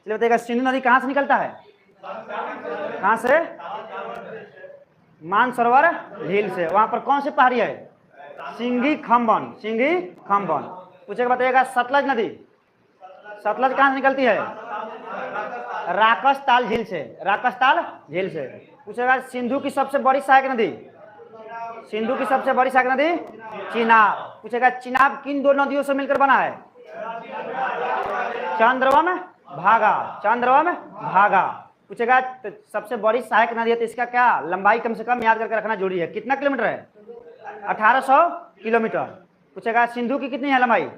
चलिए बताइएगा सिंधु नदी कहाँ से निकलता है? कहाँ से? मानसरोवर झील से। वहां पर कौन सी पहाड़ी है? सिंघी खम्बन। सिंघी खम्बन। पूछेगा बताइएगा सतलज नदी, सतलज कहाँ से निकलती है? राकसताल झील से। राकसताल झील से। पूछेगा सिंधु की सबसे बड़ी सहायक नदी, सिंधु की सबसे बड़ी सहायक नदी चिनाब। पूछेगा चिनाब किन दो नदियों से मिलकर बना है? चंद्रवम भागा। चंद्रवम भागा। पूछेगा तो सबसे बड़ी सहायक नदी है तो इसका क्या लंबाई कम से कम याद करके रखना जरूरी है। कितना किलोमीटर है? 1800 किलोमीटर। पूछेगा सिंधु की कितनी है लंबाई?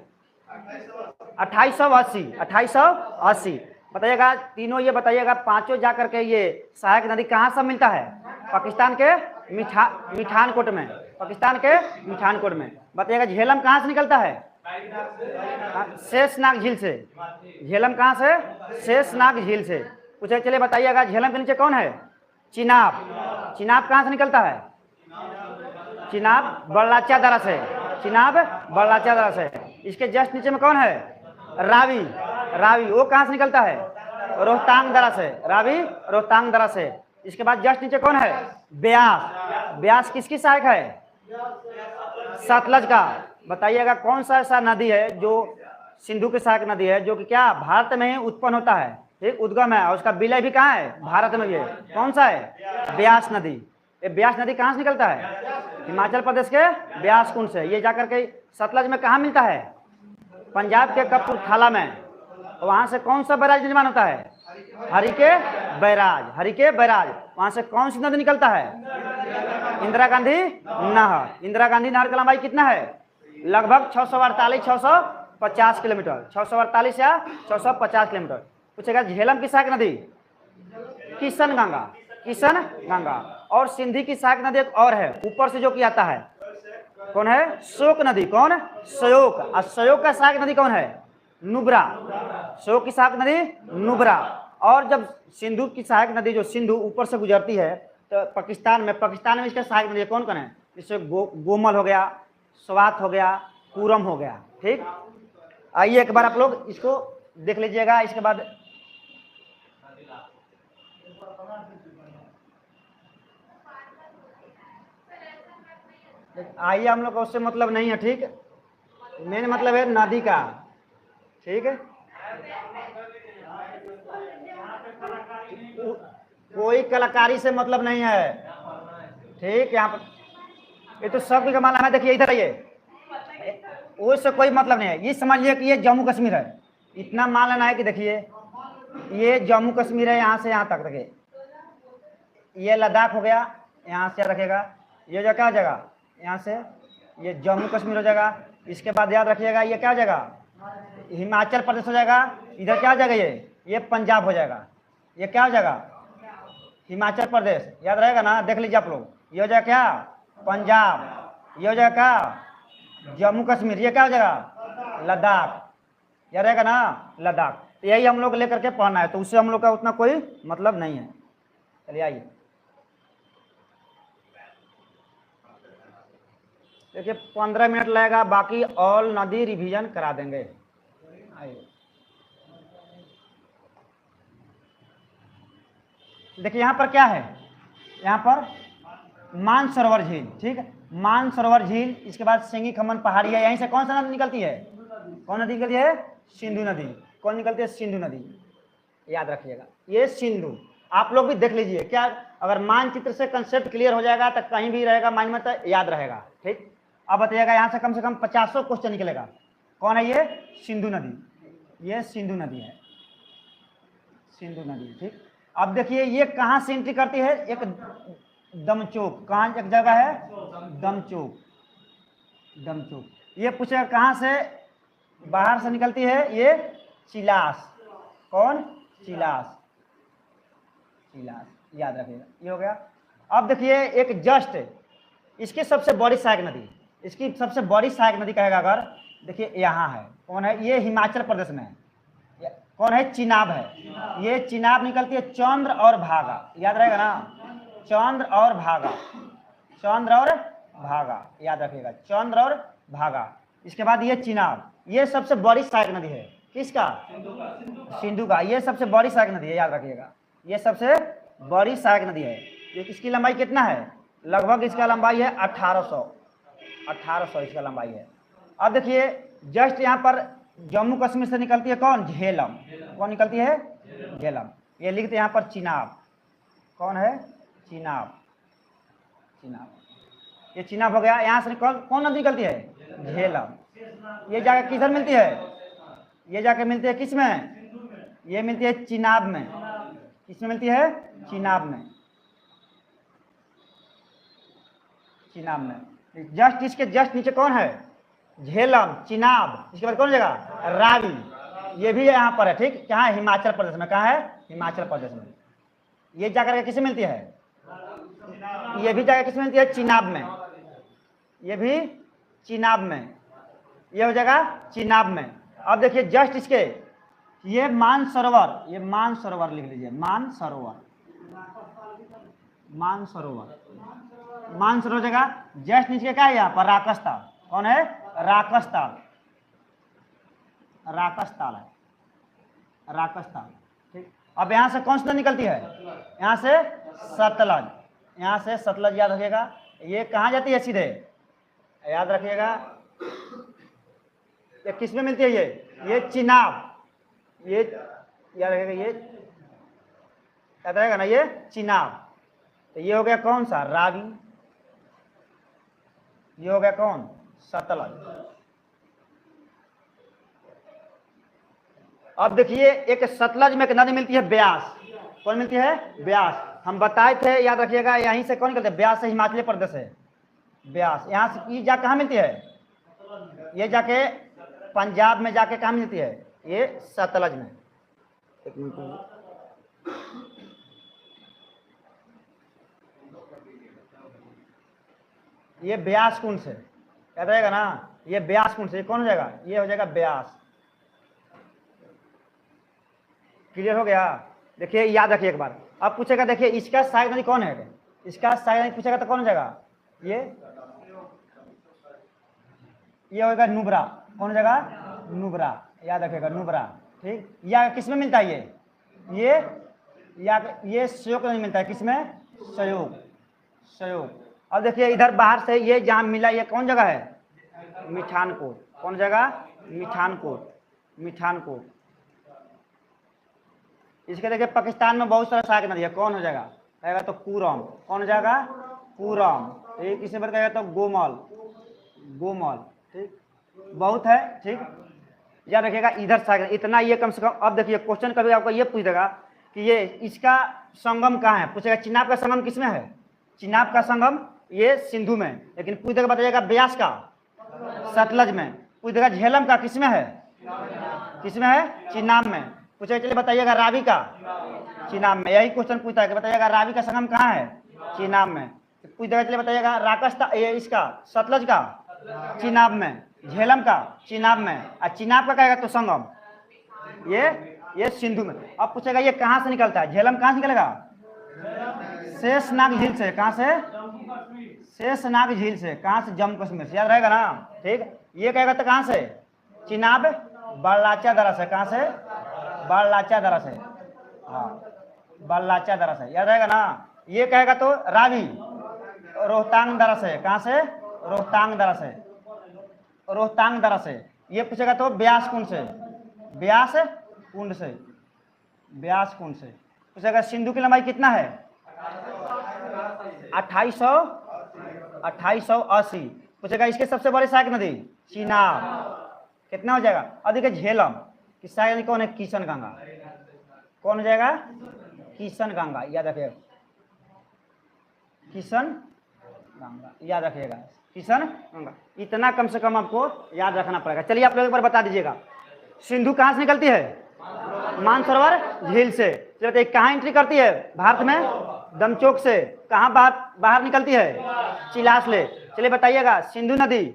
2880। 2880। बताइएगा तीनों ये बताइएगा पांचों जाकर के ये सहायक नदी कहाँ से मिलता है? पाकिस्तान के मिठानकोट में। पाकिस्तान के मिठानकोट में। बताइएगा झेलम कहाँ से निकलता है? शेषनाग झील से। झेलम कहाँ से? शेषनाग झील से। पूछे चलिए बताइएगा झेलम के नीचे कौन है? चिनाब। चिनाब कहाँ से निकलता है? चिनाब बड़लाचा दरा से। चिनाब बड़लाचा दरा से। इसके जस्ट नीचे में कौन है? रावी। रावी वो कहाँ से निकलता है? रोहतांग दरा से। रावी रोहतांग दरा से। इसके बाद जस्ट नीचे कौन है? ब्यास। ब्यास किसकी सहायक है? सतलज का। बताइएगा कौन सा ऐसा नदी है जो सिंधु की सहायक नदी है जो कि क्या भारत में ही उत्पन्न होता है, ठीक उद्गम है और उसका विलय भी कहाँ है? भारत में भी है। कौन सा है? ब्यास नदी। ये ब्यास नदी कहाँ से निकलता है? हिमाचल प्रदेश के ब्यास कुंड से। ये जाकर के सतलज में कहाँ मिलता है? पंजाब के कपूरथला में। वहां से कौन सा बैराज निर्माण होता है? हरिके बैराज। हरिके बैराज। वहां से कौन सी नदी निकलता है? इंदिरा गांधी नहर। इंदिरा गांधी नहर का लंबाई कितना है? लगभग 648-650 किलोमीटर। 648 या 650 किलोमीटर। पूछेगा झेलम की सहायक नदी? किशन गंगा। किशन गंगा। और सिंधी की सहायक नदी एक और है ऊपर से जो कि आता है, कौन है? श्योक नदी। कौन? श्योक। और श्योक का सहायक नदी कौन है? नुब्रा। श्योक की सहायक नदी नुब्रा। और जब सिंधु की सहायक नदी जो सिंधु ऊपर से गुजरती है तो पाकिस्तान में इसका सहायक नदी कौन कौन है? जैसे गोमल हो गया, स्वात हो गया, पूरम हो गया। ठीक, आइए एक बार आप लोग इसको देख लीजिएगा। इसके बाद आइए हम लोग का उससे मतलब नहीं है, ठीक। मेन मतलब है नदी का, ठीक है। कोई कलाकारी से मतलब नहीं है, ठीक। यहाँ पर ये तो सब का मालूम है। देखिए इधर आइए, उससे कोई मतलब नहीं है। ये समझिए कि ये जम्मू कश्मीर है। इतना मान लेना है कि देखिए ये जम्मू कश्मीर है, यहाँ से यहाँ तक देखिए। ये लद्दाख हो गया, यहाँ से रखेगा। ये जो क्या जगह यहाँ से ये जम्मू कश्मीर हो जाएगा। इसके बाद याद रखिएगा ये क्या जगह? हिमाचल प्रदेश हो जाएगा। इधर क्या जगह? ये पंजाब हो जाएगा। ये क्या हो जाएगा? हिमाचल प्रदेश। याद रहेगा ना? देख लीजिए आप लोग। ये हो जाएगा क्या? पंजाब। ये हो जाएगा क्या? जम्मू कश्मीर। ये क्या हो जाएगा? लद्दाख। याद रहेगा ना? लद्दाख। तो यही हम लोग लेकर के पढ़ना है, तो उससे हम लोग का उतना कोई मतलब नहीं है। चलिए आइए देखिए 15 मिनट लगेगा, बाकी ऑल नदी रिवीजन करा देंगे। आइए देखिए यहाँ पर क्या है? यहाँ पर मानसरोवर झील, ठीक है। मानसरोवर झील। इसके बाद सिंघी खम्बन पहाड़ी है। यहीं से कौन सा नदी निकलती है? कौन नदी निकलती है? सिंधु नदी। कौन निकलती है? सिंधु नदी। याद रखिएगा ये सिंधु। आप लोग भी देख लीजिए, क्या अगर मानचित्र से कंसेप्ट क्लियर हो जाएगा तो कहीं भी रहेगा माइंड में, तो याद रहेगा, ठीक। अब बताइएगा यहाँ से कम 50 क्वेश्चन निकलेगा। कौन है ये? सिंधु नदी। ये सिंधु नदी है, सिंधु नदी, ठीक। अब देखिए ये कहाँ से एंट्री करती है? एक दमचोक। कहाँ एक जगह है? दमचोक। दमचोक। ये पूछेगा कहाँ से बाहर से निकलती है? ये चिलास। कौन? चिलास। चिलास। याद रखिएगा, ये हो गया। अब देखिए एक जस्ट इसकी सबसे बड़ी सहायक नदी, इसकी सबसे बड़ी सहायक नदी कहेगा अगर, देखिए यहाँ है। कौन है? ये हिमाचल प्रदेश में है। कौन है? चिनाब है। ये चिनाब निकलती है चंद्र और भागा। याद रहेगा ना? चंद्र और भागा। चंद्र और भागा। याद रखिएगा, चंद्र और भागा। इसके बाद ये चिनाब, ये सबसे बड़ी सहायक नदी है। किसका? सिंधु का। ये सबसे बड़ी सहायक नदी है, याद रखिएगा, ये सबसे बड़ी सहायक नदी है। ये इसकी लंबाई कितना है? लगभग इसका लंबाई है 1800 इसका लंबाई है। अब देखिए जस्ट यहाँ पर जम्मू कश्मीर से निकलती है कौन? झेलम। कौन निकलती है? झेलम। ये लिखते यहाँ पर चिनाब। कौन है? चिनाब। चिनाब, ये चिनाब हो गया। यहाँ से कौन नदी निकलती है? झेलम। ये जाके किधर मिलती है? ये जाके मिलती है किस में? ये मिलती है चिनाब में। किसमें मिलती है? चिनाब में। चिनाब में। जस्ट इसके जस्ट नीचे कौन है? झेलम, चिनाब। इसके बाद कौन जगह? रावी। ये भी यहाँ पर है, ठीक। कहाँ है? हिमाचल प्रदेश में। कहाँ है? हिमाचल प्रदेश में। ये जाकर के किसे मिलती है? ये भी जाकर किसे मिलती है? चिनाब में। ये भी चिनाब में। ये हो जाएगा चिनाब में। अब देखिए जस्ट इसके ये मानसरोवर, ये मानसरोवर लिख लीजिए, मानसरोवर। मानसरोवर, मानसरोवर जगह जस्ट नीचे क्या है? यहाँ पर राकस्ताल। कौन है? राकस्ताल। राकस्ताल है, राकस्ताल, ठीक। अब यहाँ से कौन सी नदी निकलती है? यहाँ से सतलज। यहाँ से सतलज, याद रखिएगा। ये कहाँ जाती है? सीधे याद रखिएगा, ये किस में मिलती है? ये चिनाब। ये याद रखिएगा, ये याद रहेगा ना, ये चिनाब। तो ये हो गया कौन सा? रावी। ये हो गया कौन? सतलज। अब देखिए एक सतलज में एक नदी मिलती है ब्यास। कौन मिलती है? ब्यास। हम बताए थे, याद रखिएगा, यहीं से कौन निकलते हैं? ब्यास से हिमाचल प्रदेश है ब्यास। यहाँ से ये जा कहाँ मिलती है? ये जाके पंजाब में जाके कहाँ मिलती है? ये सतलज में। एक मिनट, ये ब्यास कुंड से, याद रहेगा ना, ये ब्यास कुंड से। कौन हो जाएगा? ये हो जाएगा ब्यास। क्लियर हो गया? देखिए याद रखिए एक बार। अब पूछेगा, देखिए इसका सहायक नदी कौन है? इसका सहायक नदी पूछेगा तो कौन हो जाएगा? ये होगा नुब्रा। कौन हो जाएगा? नुब्रा। याद रखिएगा, नुब्रा, ठीक। या किस में मिलता है? ये सहयोग नहीं मिलता है। किसमें? सहयोग, सहयोग। अब देखिए इधर बाहर से ये जहाँ मिला, ये कौन जगह है? मिठानकोट। कौन जगह? मिठानकोट। मिठानकोट। इसके देखिए पाकिस्तान में बहुत सारा सहायक नदी है। कौन हो जाएगा? कहेगा तो कूरम। कौन हो जाएगा? कूरम। ठीक। इसे पर कहेगा तो गोमल। गोमल, ठीक। बहुत है, ठीक। याद रखिएगा इधर सहायक, इतना ये कम से कम। अब देखिए क्वेश्चन कभी आपको ये पूछ देगा कि ये इसका संगम कहाँ है? पूछेगा चिनाब का संगम किसमें है? चिनाब का संगम ये सिंधु में। लेकिन पूछ देगा, बताइएगा ब्यास का? सतलज में। पूछ देगा झेलम का? किसमें है? किसमें है? चिनाब में। पूछेगा चलिए बताइएगा रावी का? चिनाब में। यही क्वेश्चन पूछता है कि बताइएगा रावी का संगम कहाँ है? चिनाब में। पूछ देगा चलिए बताइएगा राकस्तान, ये इसका सतलज का? चिनाब में। झेलम का? चिनाब में। और चिनाब का कहेगा तो संगम ये सिंधु में। अब पूछेगा ये कहाँ से निकलता है? झेलम कहाँ से निकलेगा? शेषनाग झील से। कहाँ से? शेषनाग झील से। कहाँ से? जम्मू कश्मीर से। याद रहेगा ना, ठीक। ये कहेगा तो कहाँ से? चिनाब बड़लाचा दरा से। कहाँ से? बड़लाचा दरा से। हाँ, बड़लाचा दरा से। याद रहेगा ना। ये कहेगा तो रावी रोहतांग दरा से। कहाँ से? रोहतांग दरा से। रोहतांग दरा से। ये पूछेगा तो ब्यास कुंड से। ब्यास कुंड से। ब्यास कुंड से। पूछेगा सिंधु की लंबाई कितना है? 2880। पूछेगा इसके सबसे बड़ी सहायक नदी? चिनाब। कितना हो जाएगा? अब देखिए झेलम की सहायक नदी कौन है? किशन गंगा। कौन हो जाएगा? किशन गंगा। याद रखिएगा, किशन गंगा। याद रखिएगा, किशन गंगा। इतना कम से कम आपको याद रखना पड़ेगा। चलिए आप लोग एक बार बता दीजिएगा, सिंधु कहाँ से निकलती है? मानसरोवर झील से। चलिए कहाँ एंट्री करती है? भारत में दमचौक से। कहाँ बाहर निकलती है? चिलास ले। चलिए बताइएगा सिंधु नदी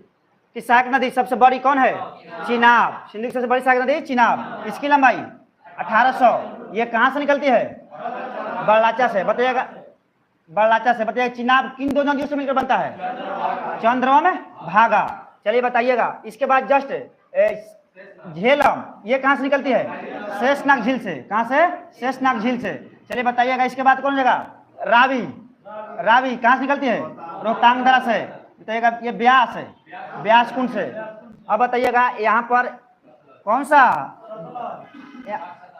की सहायक नदी सबसे बड़ी कौन है? चिनाब। सिंधु की सबसे बड़ी सहायक नदी चिनाब। इसकी लंबाई 1800। ये कहाँ से निकलती है? बड़लाचा से। बताइएगा बड़लाचा से। बताइएगा चिनाब किन दो नदियों से मिलकर बनता है? चंद्रमा में भागा। चलिए बताइएगा। इसके बाद जस्ट झेलम, ये कहाँ से निकलती है? शेषनाग झील से। कहाँ से? शेषनाग झील से। चलिए बताइएगा इसके बाद कौन जगह? रावी। रावी कहाँ से निकलती है? रोहतांग दर्रा से। बताइएगा ये ब्यास है, ब्यास कुंड से। अब बताइएगा यहाँ पर कौन सा,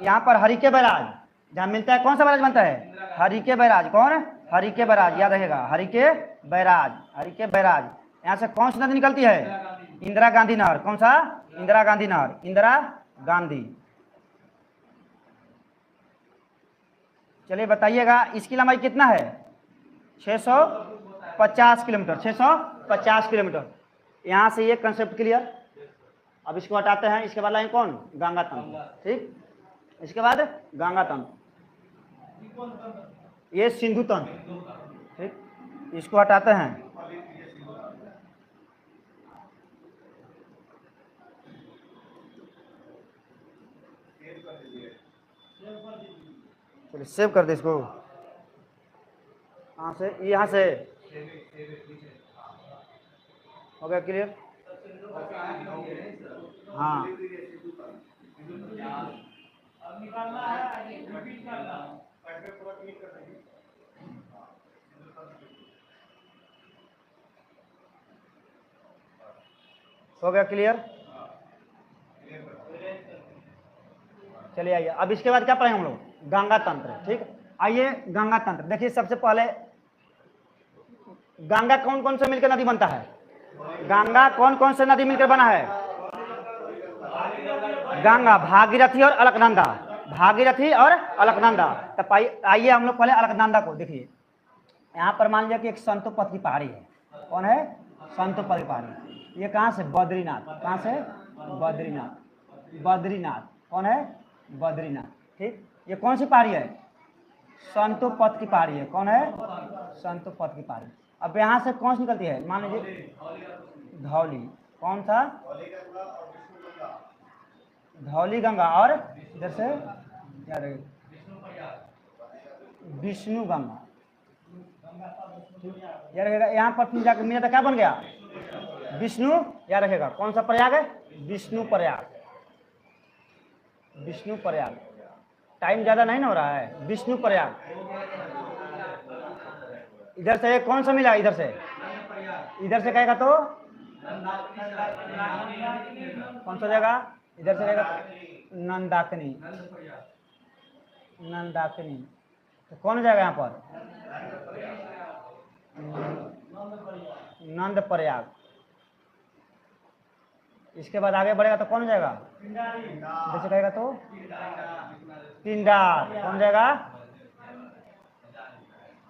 यहाँ पर हरिके बैराज जहाँ मिलता है, कौन सा बैराज बनता है? हरिके बैराज। कौन? हरिके बैराज, याद रहेगा, हरिके बैराज। हरिके बैराज यहाँ से कौन सी नदी निकलती है? इंदिरा गांधी नहर। कौन सा? इंदिरा गांधी नहर, इंदिरा गांधी। चलिए बताइएगा इसकी लंबाई कितना है? 650 किलोमीटर। 650 किलोमीटर। यहाँ से ये कंसेप्ट क्लियर। अब इसको हटाते हैं। इसके बाद लाइन कौन? गंगा तंत्र। ठीक, इसके बाद गंगा तंत्र, ये सिंधु तंत्र। ठीक, इसको हटाते हैं। चलिए सेव कर दे इसको। कहाँ से? यहाँ से हो गया क्लियर? हाँ, हो गया क्लियर? चलिए आइए, अब इसके बाद क्या पढ़ेंगे हम लोग? गंगा तंत्र। ठीक, आइए गंगा तंत्र देखिए। सबसे पहले गंगा कौन कौन से मिलकर नदी बनता है? गंगा कौन कौन से नदी मिलकर बना है? गंगा, भागीरथी और अलकनंदा। भागीरथी और अलकनंदा। तो आइए हम लोग पहले अलकनंदा को देखिए। यहाँ पर मान लिया कि एक संतोपथ की पहाड़ी है। कौन है? संतोपथ की पहाड़ी। ये कहाँ से? बद्रीनाथ। कहाँ से? बद्रीनाथ। बद्रीनाथ कौन है? बद्रीनाथ। ठीक, ये कौन सी पहाड़ी है? संतोपथ की पहाड़ी है। कौन है? संतोपथ की पहाड़ी। अब यहाँ से कौन सी निकलती है? मान लीजिए धौली। कौन था? धौली गंगा। और इधर से क्या रहे? विष्णु गंगा। याद रखेगा। यहाँ पर फिर जाकर मिला तो क्या बन गया? विष्णु। याद रखेगा कौन सा प्रयाग है? विष्णु प्रयाग। विष्णु प्रयाग। टाइम ज्यादा नहीं ना हो रहा है। विष्णु प्रयाग। इधर से कौन सा मिला? इधर से, इधर से कहेगा तो कौन सा जगह? इधर से रहेगा नंदाकिनी। नंदाकिनी तो कौन जाएगा यहाँ पर? नंद प्रयाग। इसके बाद आगे बढ़ेगा तो कौन जाएगा? इधर से कहेगा तो पिंडार। कौन जाएगा?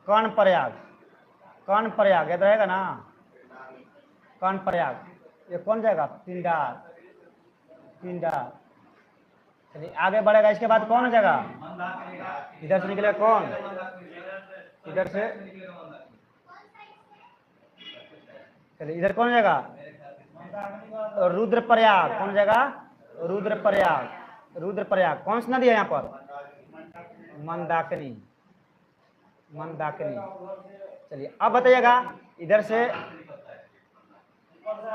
कर्ण प्रयाग। कर्ण प्रयाग याद रहेगा ना? कर्ण प्रयाग। ये कौन जाएगा? पिंडार। पिंडार। चलिए आगे बढ़ेगा। इसके बाद कौन जाएगा? इधर से निकलेगा कौन? इधर से। चलिए इधर कौन जाएगा? रुद्रप्रयाग। कौन जाएगा? रुद्रप्रयाग। रुद्रप्रयाग कौन सी नदी है यहाँ पर? मंदाकिनी। मंदाकिनी। चलिए अब बताइएगा इधर से।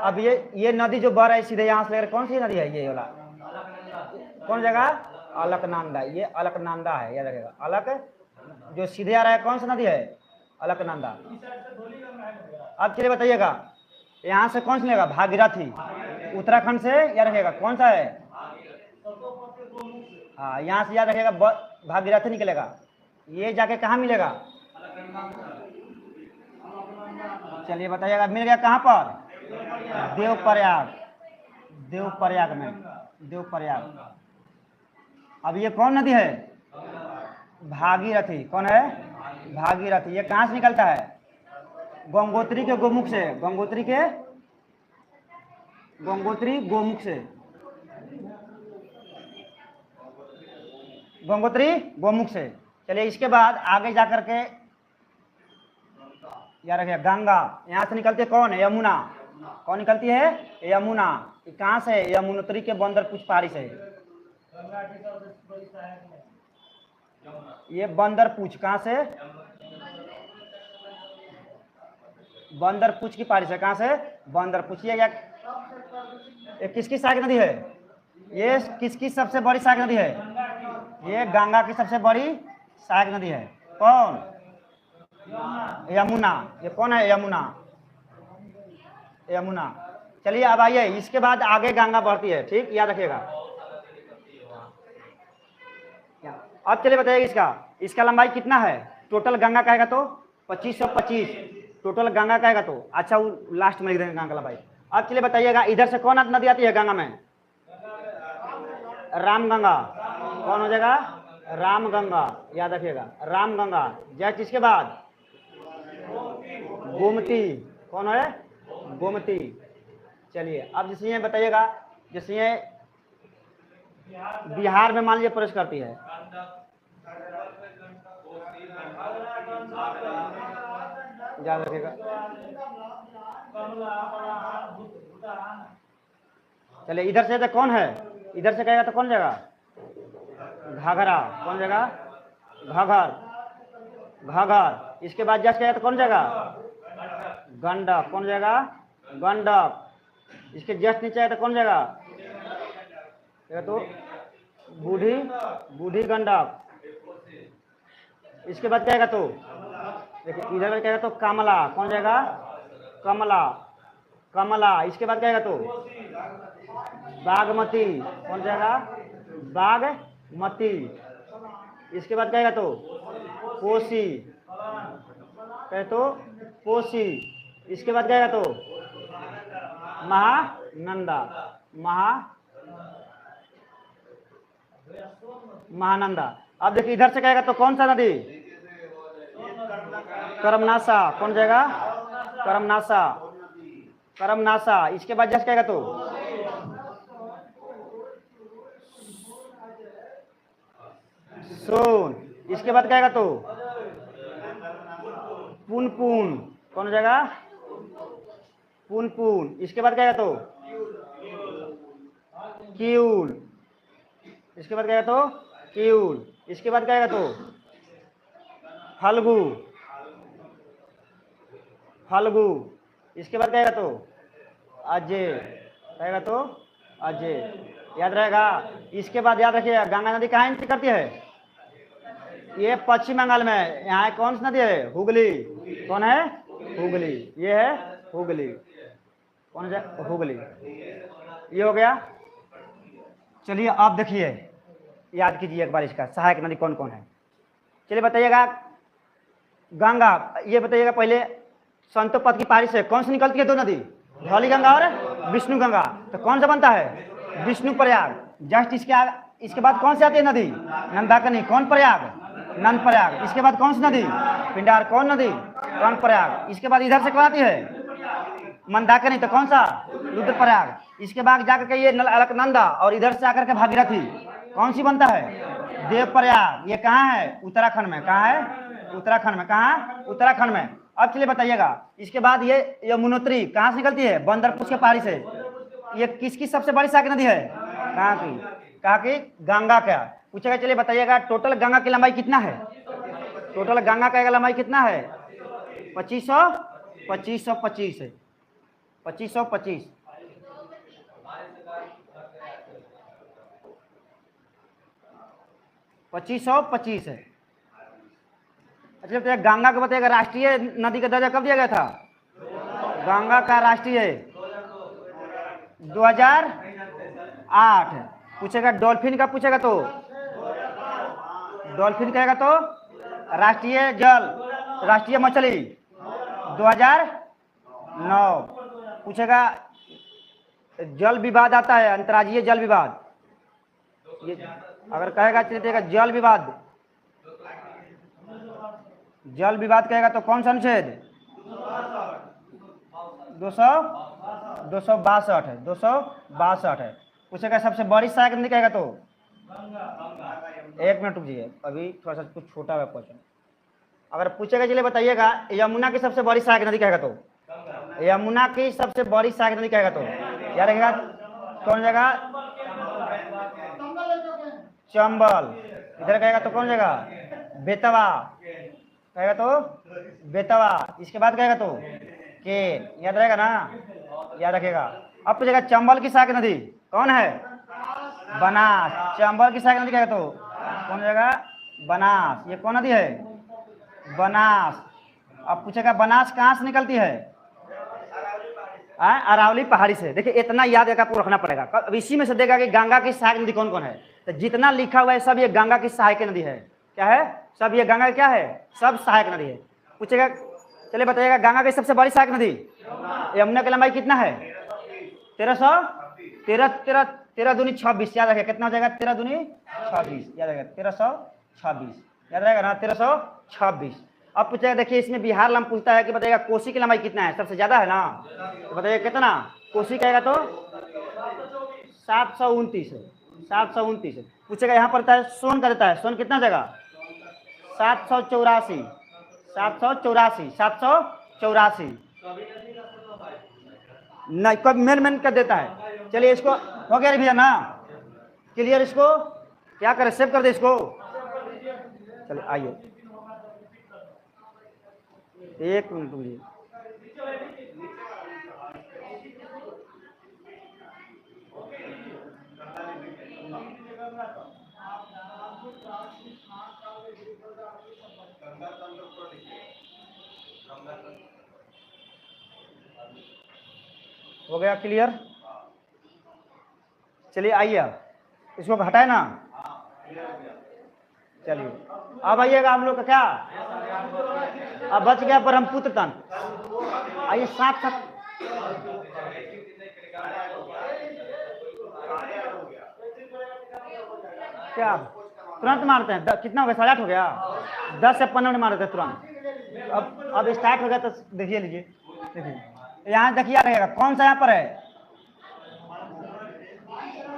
अब ये नदी जो बह रहा है सीधे यहाँ से लेकर, कौन सी नदी है ये वाला? कौन जगह? अलकनंदा। ये अलकनंदा है, याद रखेगा। अलक जो सीधे आ रहा है कौन सा नदी है? अलकनंदा। अब चलिए बताइएगा यहाँ से कौन सा लेगा? भागीरथी। उत्तराखंड से, याद रखेगा कौन सा है? हाँ, यहाँ से याद रखेगा भागीरथी निकलेगा। ये जाके कहाँ मिलेगा? चलिए बताइएगा मिल गया कहाँ पर? देवप्रयाग। देवप्रयाग में। देवप्रयाग। अब ये कौन नदी है? भागीरथी। कौन है? भागीरथी। ये कहाँ से निकलता है? गंगोत्री के गोमुख से। गंगोत्री के गोमुख से। गंगोत्री गोमुख से। चलिए इसके बाद आगे जाकर के याद रखिए गंगा। यहाँ से निकलती है कौन? यमुना। कौन निकलती है? यमुना। कहाँ से? यमुनोत्री के बंदरपुर पहाड़ी से। ये बंदरपूछ। कहाँ से? बंदरपूछ की पहाड़ी से। कहाँ से? बंदरपूछ। ये किसकी सहायक नदी है? ये किसकी सबसे बड़ी सहायक नदी है? ये गंगा की सबसे बड़ी सहायक नदी है। कौन? यमुना। ये कौन है? यमुना। यमुना। चलिए अब आइए, इसके बाद आगे गंगा बढ़ती है, ठीक, याद रखिएगा। अब चलिए बताइए इसका लंबाई कितना है टोटल गंगा कहेगा तो 2525 टोटल गंगा कहेगा तो। अच्छा वो लास्ट में लिख देंगे गंगा का लंबाई। अब चलिए बताइएगा इधर से कौन नदी आती है गंगा में? रामगंगा। कौन हो जाएगा? रामगंगा, याद रखिएगा रामगंगा। जस्ट इसके बाद गोमती। कौन है? गोमती। चलिए अब जैसे ये बताइएगा, जैसे ये बिहार में मान लीजिए प्रवेश करती है, याद रखिएगा। चलिए इधर से तो कौन है? इधर से कहेगा तो कौन जगह? घाघरा। कौन जगह? घाघर। घाघर। इसके बाद जस्ट कहेगा तो कौन जगह? गंडक। कौन जगह? गंडक। इसके जस्ट नीचे है तो कौन जगह? तो बूढ़ी। बूढ़ी गंडक। इसके बाद कहेगा तो देखिए इधर कहेगा तो कमला। कौन जगह? कमला। कमला। इसके बाद कहेगा तो बागमती। कौन जगह? बागमती। इसके बाद कहेगा तो कोसी। कहे तो कोसी। इसके बाद कहेगा तो महानंदा। महानंदा। अब देखिए इधर से कहेगा तो कौन सा नदी? करमनाशा। कौन जगह? करमनाशा। करमनाशा। इसके बाद जस्ट कहेगा तो सोन। इसके बाद कहेगा तो पुनपुन। कौन जगह? पुनपुन। इसके बाद कहेगा तो किऊल। इसके बाद कहेगा तो किऊल। इसके बाद कहेगा तो फल्गु। फल्गु। इसके बाद कहेगा तो अजय। कहेगा तो अजय, याद रहेगा। इसके बाद याद रखिए गंगा नदी कहाँ एंट्री करती है? ये पश्चिम बंगाल में। यहाँ कौन सी नदी है? हुगली। कौन है? हुगली। ये है हुगली। कौन है? हुगली। ये हो गया। चलिए आप देखिए, याद कीजिए एक बार इसका सहायक नदी कौन कौन है। चलिए बताइएगा गंगा, ये बताइएगा पहले संतोपद की पहाड़ी से कौन सी निकलती है? दो नदी, धौली गंगा और विष्णु गंगा। तो कौन सा बनता है? विष्णु प्रयाग। जस्ट इसके बाद कौन सी आती है नदी? नंदाकनी। कौन? प्रयाग। नंद प्रयाग। इसके बाद कौन सी नदी? पिंडार। कौन नदी? कौन? प्रयाग। इसके बाद इधर से कौन आती है? मंदाकिनी। तो कौन सा? रुद्रप्रयाग। इसके बाद जाकर के ये अलकनंदा और इधर से आकर के भागीरथी। कौन सी बनता है? देवप्रयाग। ये कहाँ है? उत्तराखंड में। कहाँ है? उत्तराखंड में। कहाँ? उत्तराखंड में। अब चलिए बताइएगा इसके बाद ये यमुनोत्री कहाँ से निकलती है? बंदरपुर के पहाड़ी से। ये किसकी सबसे बड़ी सहायक नदी है? कहाँ की? कहाँ की? गंगा का। पूछेगा। चलिए बताइएगा टोटल गंगा की लंबाई कितना है? टोटल गंगा का लंबाई कितना है? 2525 है। 2525। 2525 है। अच्छा तो गंगा को बताइएगा राष्ट्रीय नदी का दर्जा कब दिया गया था? गंगा का राष्ट्रीय 2008। पूछेगा डॉल्फिन का, पूछेगा तो डॉल्फिन कहेगा तो राष्ट्रीय जल, राष्ट्रीय मछली 2009। पूछेगा जल विवाद आता है, अंतर्राज्यीय जल विवाद। ये अगर कहेगा चलिएगा जल विवाद, जल विवाद कहेगा तो कौन सा अनुच्छेद? 262 है। 262 है। पूछेगा सबसे बड़ी सहायक नदी कहेगा तो 1 मिनट रुकिए, अभी थोड़ा सा कुछ छोटा है क्वेश्चन। अगर पूछेगा चलिए बताइएगा यमुना की सबसे बड़ी सहायक नदी कहेगा तो यमुना की सबसे बड़ी सहायक नदी कहेगा तो याद रखेगा कौन जगह? चंबल। इधर कहेगा तो कौन जगह? बेतवा। कहेगा तो बेतवा। इसके बाद कहेगा तो केन। याद रहेगा ना? याद रखेगा। अब पूछेगा चंबल की सहायक नदी कौन है? बनास। चंबल की सहायक नदी क्या है तो कौन हो जाएगा? बनास। ये कौन नदी है? बनास। अब पूछेगा बनास कहाँ से निकलती है? अरावली पहाड़ी से। देखिए इतना याद आपको रखना पड़ेगा। अब इसी में से देगा कि गंगा की सहायक नदी कौन कौन है। तो जितना लिखा हुआ है सब ये गंगा की सहायक नदी है। क्या है? सब ये गंगा क्या है? सब सहायक नदी है। पूछेगा, चलिए बताइएगा गंगा की सबसे बड़ी सहायक नदी यमुना की लंबाई कितना है? 13 दूनी 26। याद रखेगा कितना हो जाएगा? 13 दूनी 26। याद रखेगा 1326। याद रहेगा ना? 1326। अब पूछेगा, देखिए इसमें बिहार लंब पूछता है कि बताइएगा कोसी की लंबाई कितना है? सबसे ज्यादा है ना, तो बताइएगा कितना? कोसी कहेगा तो 729 है। 729 है। पूछेगा यहाँ पर सोन का देता है, सोन कितना जगह? 784। 784। 784 नहीं, कब मेन कर देता है। चलिए इसको हो गया भैया ना क्लियर? इसको क्या करें? सेव कर दे इसको। चलिए आइए एक मिनट रुकिए। हो गया क्लियर? चलिए आइए इसको हटाए ना। चलिए अब आइएगा हम लोग का क्या, अब बच गया ब्रह्मपुत्र तंत्र। आइए साथ साथ क्या तुरंत मारते हैं? कितना हो गया? 8:30 हो गया। 10 से 15 मिनट मारते हैं तुरंत। अब स्टार्ट हो गया तो देखिए लीजिए। देखिए यहाँ देखिए रहेगा कौन सा यहाँ पर है?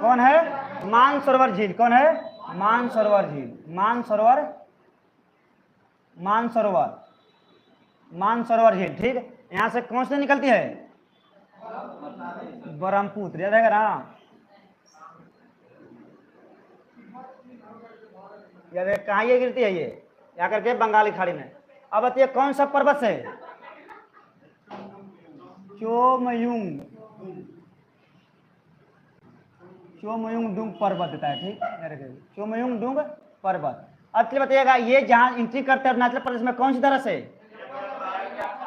कौन है? मानसरोवर झील। कौन है? मानसरोवर झील। मानसरोवर, मानसरोवर, मानसरोवर झील। ठीक, यहाँ से कौन से निकलती है? ब्रह्मपुत्र। याद रहेगा ना? याद है कहाँ ये गिरती है? ये यहाँ करके बंगाली खाड़ी में। अब बताइए कौन सा पर्वत से? चोमयुंग, चोमयुंग डुंग पर्वत देता है। ठीक, चोमयुंग डुंग पर्वत। अब चलिए बताइएगा ये जहां एंट्री करते हैं अरुणाचल प्रदेश में कौन सी दरस है?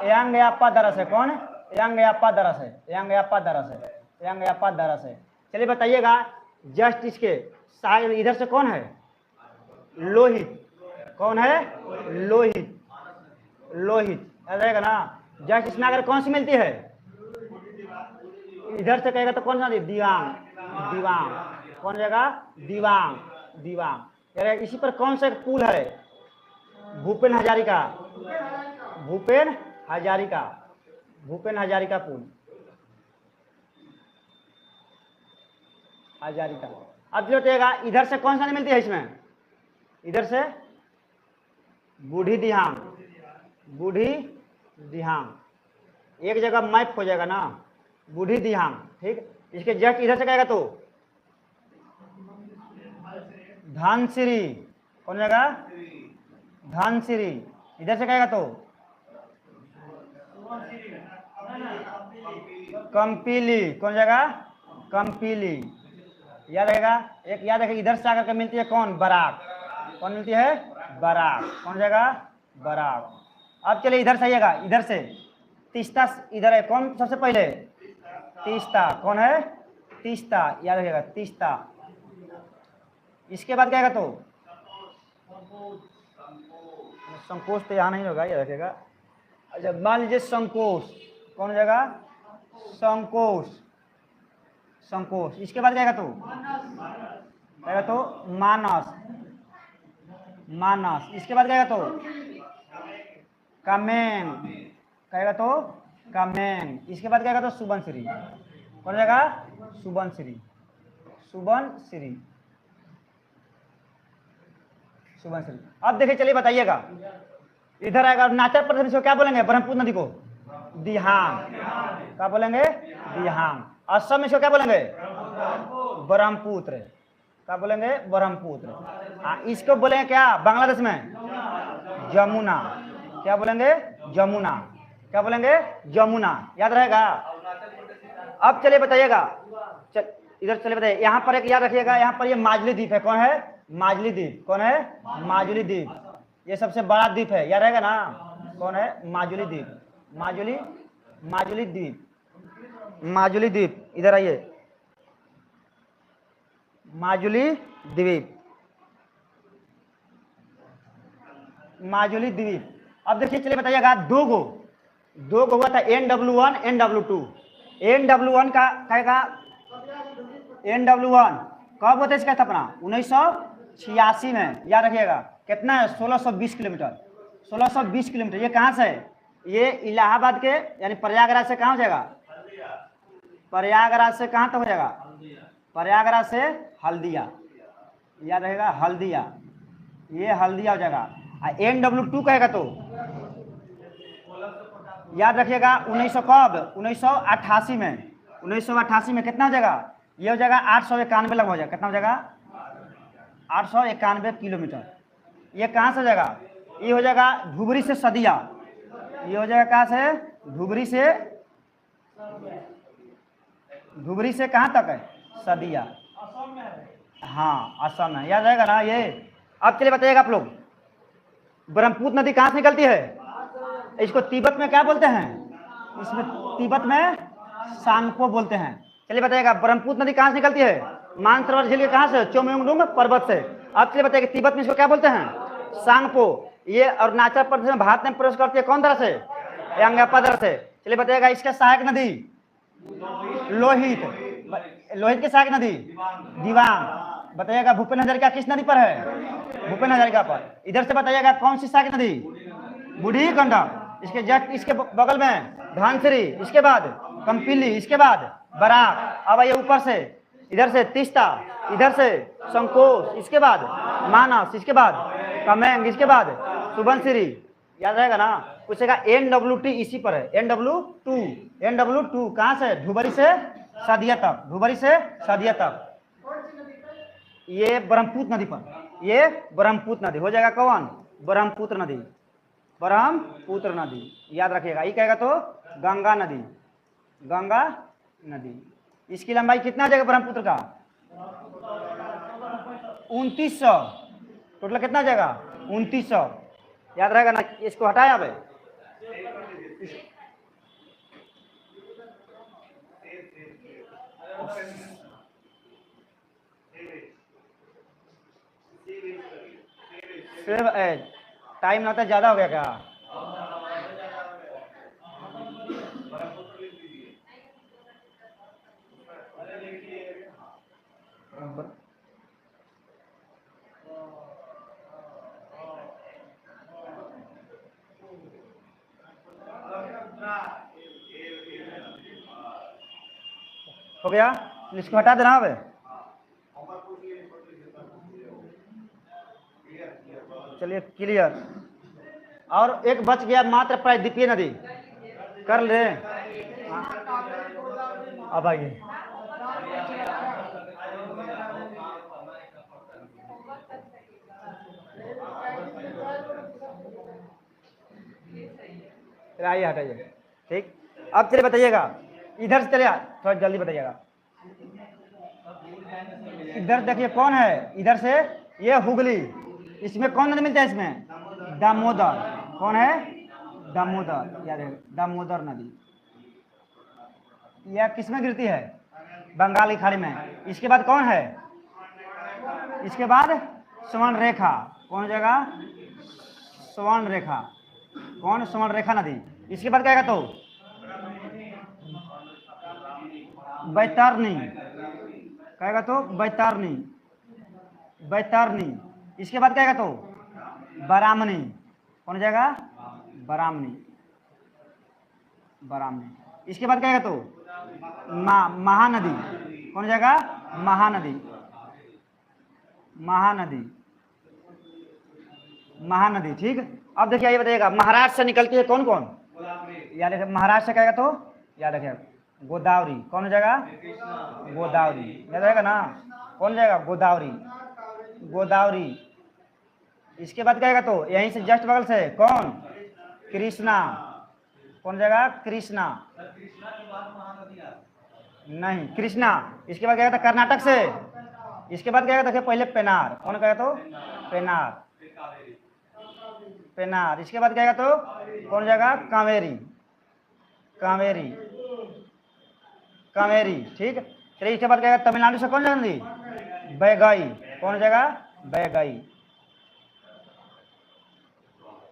यांगयापा दरस है। कौन? यांगयापा दरस है। यांगयापा दरस है। यांगयापा दरस है। चलिए बताइएगा जस्ट इसके साइड इधर से कौन है? लोहित। कौन है? लोहित। लोहित याद रहेगा ना? जस्ट इसमें अगर कौन सी मिलती है? इधर से कहेगा तो कौन सा? दिवांग। दिवांग कौन जाएगा? दिवांग। दिवांग। यार इसी पर कौन सा एक पुल है? भूपेन हजारिका। भूपेन हजारिका। भूपेन हजारिका पुल। हजारिका। अब जो कहेगा इधर से कौन सा नहीं मिलती है इसमें? इधर से बूढ़ी दिहांग। बूढ़ी दिहांग एक जगह मैप हो जाएगा ना, बूढ़ी दिहांग। ठीक, इसके जस्ट इधर से कहेगा तो धनसिरी। कौन जगह? धनसिरी। इधर से कहेगा तो कंपीली। कौन जगह? कंपीली। याद रहेगा? एक याद रखेगा इधर से आकर के मिलती है कौन? बराक। कौन मिलती है? बराक। कौन जगह? बराक। अब चलिए इधर से आइएगा, इधर से तीस्ता इधर है। कौन सबसे पहले? तीस्ता। कौन है? तीस्ता। याद रखिएगा तीस्ता। इसके बाद क्या तो संकोच तो यहाँ नहीं होगा, याद रखिएगा। अच्छा मान लीजिए संकोच। कौन जगह? संकोच। संकोच। इसके बाद क्या तो मानस। मानस। इसके बाद क्या तो कामेंग। कहेगा तो कामेंग। इसके बाद क्या तो सुबनसिरी। कौन जगह? सुबनसिरी। सुबनसिरी। सुबनसिरी। अब देखिए चलिए बताइएगा इधर आएगा अरुणाचल प्रदेश को क्या बोलेंगे? ब्रह्मपुत्र नदी को दिहांग। क्या बोलेंगे? दिहांग। असम इसको क्या बोलेंगे? ब्रह्मपुत्र। क्या बोलेंगे? ब्रह्मपुत्र। इसको बोलेंगे क्या बांग्लादेश में? जमुना। क्या बोलेंगे? जमुना। क्या बोलेंगे? जमुना। याद रहेगा? अब चलिए बताइएगा इधर चले बताइए, यहाँ पर एक याद रखिएगा, यहाँ पर ये माजुली द्वीप है। कौन है? माजुली द्वीप। कौन है? माजुली द्वीप। ये सबसे बड़ा द्वीप है, याद रहेगा ना? कौन है? माजुली द्वीप। माजुली, माजुली द्वीप, माजुली द्वीप। इधर आइए, माजुली द्वीप, माजुली द्वीप। अब देखिए, चलिए बताइएगा, दो गो हुआ था, NW1 NW2। NW1 का कहेगा, NW1 कब होता है इसका स्थापना? 1986 में। याद रखिएगा, कितना है? 1620 किलोमीटर। 1620 किलोमीटर। ये कहाँ से है? ये इलाहाबाद के यानी प्रयागराज से कहाँ हो जाएगा? प्रयागराज से कहाँ तक हो जाएगा? प्रयागराज से हल्दिया। याद रहेगा, हल्दिया, ये हल्दिया हो जाएगा। NW2 कहेगा तो याद रखिएगा 1988 में। 1988 में कितना हो जाएगा? ये हो जाएगा 891 लगभग हो जाएगा। कितना हो जाएगा? 891 किलोमीटर। ये कहाँ से हो जाएगा? ये हो जाएगा धुबरी से सदिया। ये हो जाएगा कहाँ से? धुबरी से कहाँ तक है? सदिया। हाँ, असम है। याद रहेगा ना ये? अब चलिए बताइएगा आप लोग, ब्रह्मपुत्र नदी कहाँ से निकलती है? इसको तिब्बत में क्या बोलते हैं? इसमें तिब्बत में सांगपो बोलते हैं। चलिए बताइएगा, ब्रह्मपुत्र नदी कहाँ से निकलती है? मानसरोवर झील के कहाँ से? चोमयोंगडुंग पर्वत से। अब चलिए बताइएगा, तिब्बत में इसको क्या बोलते हैं? सांगपो। ये अरुणाचल प्रदेश में भारत में प्रवेश करती है। कौन तरह से? यांगपा तरह से। चलिए बताइएगा, इसका सहायक नदी लोहित। लोहित की सहायक नदी दिवांग। बताइएगा, भूपेन हजारिका किस नदी पर है? भूपेन हजारिका पर। इधर से बताइएगा, कौन सी सहायक नदी? बूढ़ी गंडक। इसके जस्ट इसके बगल में धनसिरी, इसके बाद कंपिली, इसके बाद बराक। अब आइए ऊपर से, इधर से तीस्ता, इधर से संकोच, इसके बाद मानस, इसके बाद कमेंग, इसके बाद सुबनसिरी। याद रहेगा ना? पूछेगा NW2 इसी पर है। NW2 कहाँ से? धुबरी से सदिया तक। धुबरी से सदिया तक। ये ब्रह्मपुत्र नदी पर, ये ब्रह्मपुत्र नदी हो जाएगा। कौन? ब्रह्मपुत्र नदी। ब्रह्मपुत्र नदी याद रखिएगा। ये कहेगा तो गंगा नदी। गंगा नदी। इसकी लंबाई कितना जाएगा ब्रह्मपुत्र का? 2900। टोटल कितना जाएगा? 2900। याद रहेगा ना? इसको हटाया अब सेव एज। टाइम लगता है ज्यादा हो गया क्या? हो गया? इसको हटा देना अब। चलिए क्लियर। और एक बच गया मात्र प्रायद्वीपीय नदी। कर ले। अब आइए, आइए हटाइए। ठीक, अब चलिए बताइएगा, इधर से चलिए, थोड़ा जल्दी बताइएगा। इधर देखिए कौन है? इधर से ये हुगली। इसमें कौन नदी मिलता है? इसमें दामोदर। कौन है? दामोदर। याद है, दामोदर नदी। यह किसमें गिरती है? बंगाल की खाड़ी में। इसके बाद कौन है? इसके बाद स्वर्ण रेखा। कौन जगह? स्वर्ण रेखा। कौन? स्वर्ण रेखा नदी। इसके बाद कहेगा तो बैतरनी। कहेगा तो बैतरनी। बैतरनी। इसके बाद कहेगा तो बरामनी। कौन जाएगा? बरामनी। बरामनी। इसके बाद कहेगा तो महानदी। कौन जाएगा? महानदी। महानदी। महानदी। ठीक। अब देखिए, ये बताइएगा, महाराष्ट्र से निकलती है कौन कौन? याद रखिए, महाराष्ट्र से कहेगा तो याद रखिएगा गोदावरी। कौन हो जाएगा? गोदावरी। याद रहेगा ना? कौन जाएगा? गोदावरी। गोदावरी। इसके बाद कहेगा तो यहीं से जस्ट बगल से कौन? कृष्णा। कौन जाएगा? कृष्णा। नहीं, कृष्णा। इसके बाद क्या था, कर्नाटक से। इसके बाद क्या देखिए, पहले पेनार, कौन कहेगा तो पेनार, पेनार। इसके बाद क्या तो कौन जाएगा, कावेरी, कावेरी, कावेरी। ठीक, चलिए इसके बाद क्या तमिलनाडु से कौन जाएगी, बैगई, कौन जाएगा, बैगई।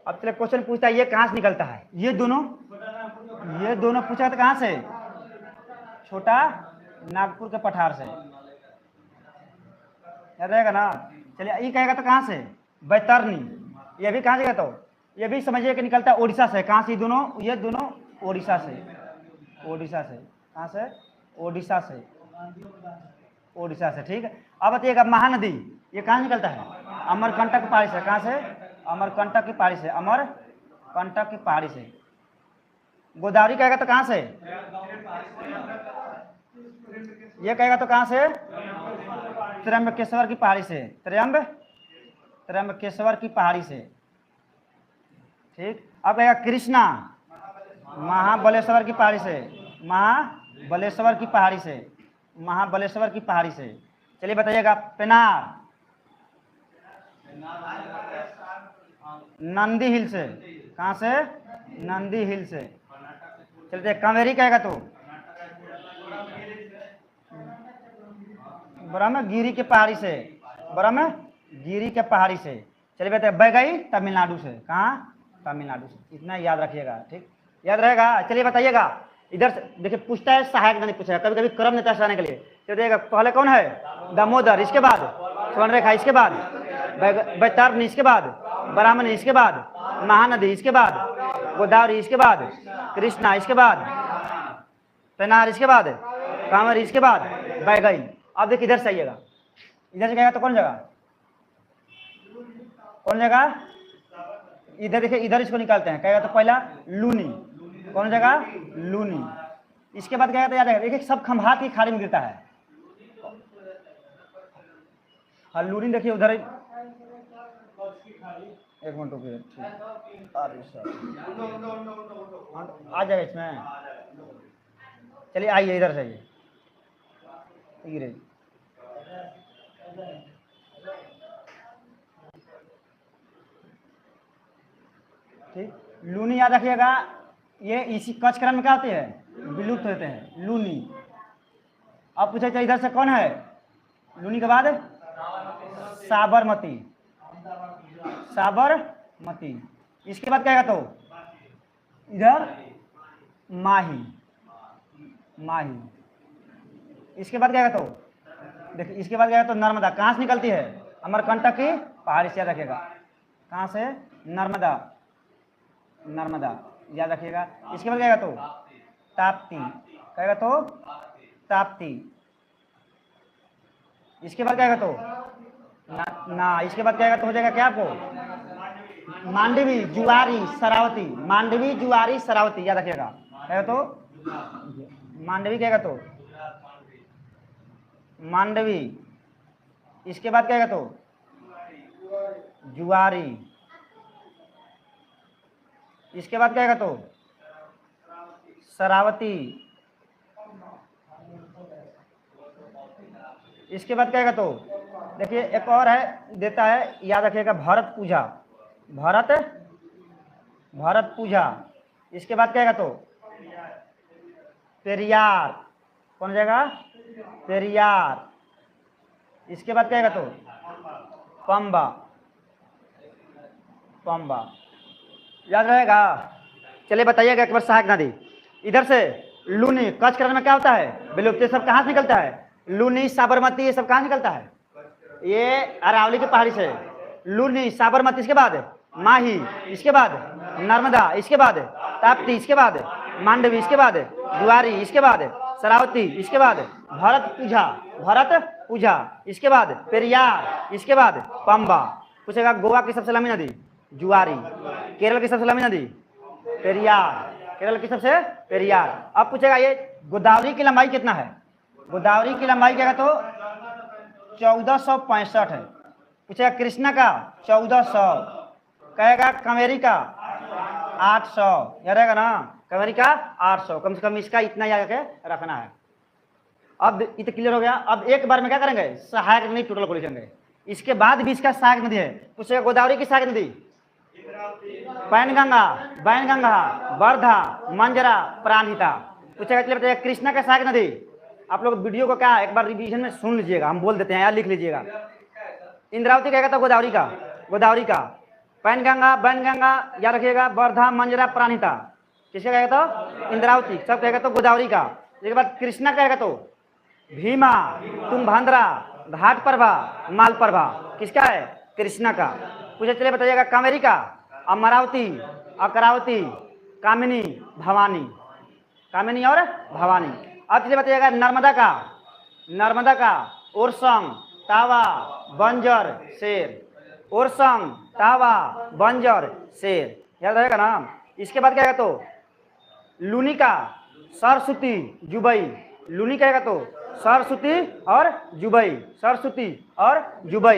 अब चलिए क्वेश्चन पूछता है ये कहाँ से निकलता है, ये दोनों पूछा था कहाँ से, छोटा नागपुर के पठार से, याद रहेगा ना। चलिए ये कहेगा तो कहाँ से, बैतरनी। ये भी कहाँ से, तो ये भी समझिए कि निकलता है ओडिशा से। कहाँ से, ये दोनों ओडिशा से, ओडिशा से। कहाँ से, ओडिशा से, ओडिशा से। ठीक है, अब बताइएगा महानदी ये कहाँ निकलता है, अमरकंटक की पहाड़ी से। कहाँ से, अमरकंटक की पहाड़ी से, अमरकंटक की पहाड़ी से। गोदावरी कहेगा तो कहाँ से, ये कहेगा तो कहाँ से, त्र्यंबकेश्वर की पहाड़ी से, त्र्यंबकेश्वर की पहाड़ी से। ठीक, अब कहेगा कृष्णा, महाबलेश्वर की पहाड़ी से, महाबलेश्वर की पहाड़ी से, महाबलेश्वर की पहाड़ी से। चलिए बताइएगा पेनार, नंदी हिल से। कहाँ से, नंदी हिल से। चलिए कावेरी कहेगा तो ब्रह्मगिरी के पहाड़ी से, ब्रह्मगिरी के पहाड़ी से। चलिए बताइए बैगई, तमिलनाडु से। कहाँ, तमिलनाडु से। इतना याद रखिएगा, ठीक, याद रहेगा। चलिए बताइएगा, इधर से देखिए पूछता है, सहायक नहीं पूछा, कभी कभी क्रम नेता चलाने के लिए। तो देखिएगा पहले कौन है, दामोदर, इसके बाद स्वर्णरेखा, इसके बाद बैतरणी, इसके बाद ब्राह्मणी, इसके बाद महानदी, इसके बाद गोदावरी, इसके बाद कृष्णा, इसके बाद पेनार, इसके बाद कांवरी, इसके बाद बैगई। अब देखिए इधर से आइएगा, इधर से कहेगा तो कौन जगह, कौन जगह, इधर देखिए, इधर इसको निकालते हैं। कहेगा तो पहला लूनी, कौन जगह, लूनी। इसके बाद कहेगा तो याद है, देखिए सब खंभात की खाड़ी में गिरता है। हाँ लूनी देखिए उधर, एक मिनट रुकिए, आ जाएगा इसमें। चलिए आइए इधर से, आइए, ठीक, लूनी याद रखिएगा। ये इसी कच्छ करण में क्या होती है, विलुप्त होते हैं, लूनी। अब पूछे इधर से कौन है, लूनी के बाद साबरमती, साबरमती। इसके बाद क्या तो इधर माही, माही। इसके बाद क्या तो देखिए, इसके बाद क्या तो नर्मदा। कहाँ से निकलती है, अमरकंटक की पहाड़ी से, याद रखिएगा। कहाँ से, नर्मदा, नर्मदा, याद रखिएगा। इसके बाद क्या तो ताप्ती, कहेगा तो ताप्ती। इसके बाद क्या तो ना, इसके बाद क्या तो हो जाएगा क्या आपको, मांडवी, जुआरी, शरावती, मांडवी, जुआरी, शरावती, याद रखिएगा। कहेगा तो मांडवी, कहेगा तो मांडवी। इसके बाद कहेगा तो जुआरी। इसके बाद कहेगा तो शरावती। इसके बाद कहेगा तो देखिए एक और है, देता है, याद रखिएगा, भरत पूजा, भरत पूजा। इसके बाद कहेगा तो पेरियार, कौन जाएगा, पेरियार। इसके बाद कहेगा तो पंबा, पंबा, याद रहेगा। चलिए बताइएगा एक बार सहायक नदी। इधर से लूनी, कच्छ करण में क्या होता है, विलुप्त। सब कहाँ से निकलता है, लूनी, साबरमती, ये सब कहाँ निकलता है, ये अरावली की पहाड़ी से। लूनी, साबरमती, इसके बाद माही, इसके बाद नर्मदा, इसके बाद ताप्ती, इसके बाद मांडवी, इसके बाद जुआरी, इसके बाद शरावती, इसके बाद भरत पूजा, भरत पूजा। इसके बाद पेरियार, इसके बाद पंबा। पूछेगा गोवा की सबसे लंबी नदी, जुआरी। केरल की सबसे लंबी नदी पेरियार, केरल की सबसे पेरियार। अब पूछेगा ये गोदावरी की लंबाई कितना है, गोदावरी की लंबाई क्या है तो 1465 है। पूछेगा कृष्णा का 1400, कहेगा कावेरी का 800, याद रहेगा ना, कावेरी का 800। कम से कम इसका इतना याद करके रखना है। अब इतना क्लियर हो गया। अब एक बार में क्या करेंगे, सहायक नदी टोटल को लिखेंगे। इसके बाद भी इसका सहायक नदी है, पूछेगा गोदावरी की सहायक नदी, पैनगंगा, बैनगंगा, वर्धा, मंजरा, प्राणहिता। पूछेगा चलिए बताइए कृष्णा का सहायक नदी। आप लोग वीडियो को क्या एक बार रिवीजन में सुन लीजिएगा, हम बोल देते हैं यार, लिख लीजिएगा। इंद्रावती कहेगा तो गोदावरी का, गोदावरी का। पैनगंगा, बैनगंगा याद रखिएगा, वर्धा, मंजरा, प्राणहिता। किसका कहेगा तो इंद्रावती, सब कहेगा तो गोदावरी का। इसके बाद कृष्णा कहेगा तो भीमा, तुम्भांद्रा, घाटप्रभा, मालप्रभा। किसका है, कृष्णा का। पूछे चलिए बताइएगा कावेरी का, अमरावती, अकरावती, कामिनी, भवानी, कामिनी और भवानी। अब चलिए बताइएगा नर्मदा का, नर्मदा का ओरसंग, तावा, बंजर, शेर, ओरसंग, तावा, बंजर, शेर, याद रहेगा ना। इसके बाद क्या है तो लूनी का सरस्वती, जुबई, लूनी कहेगा तो सरस्वती और जुबई, सरस्वती और जुबई।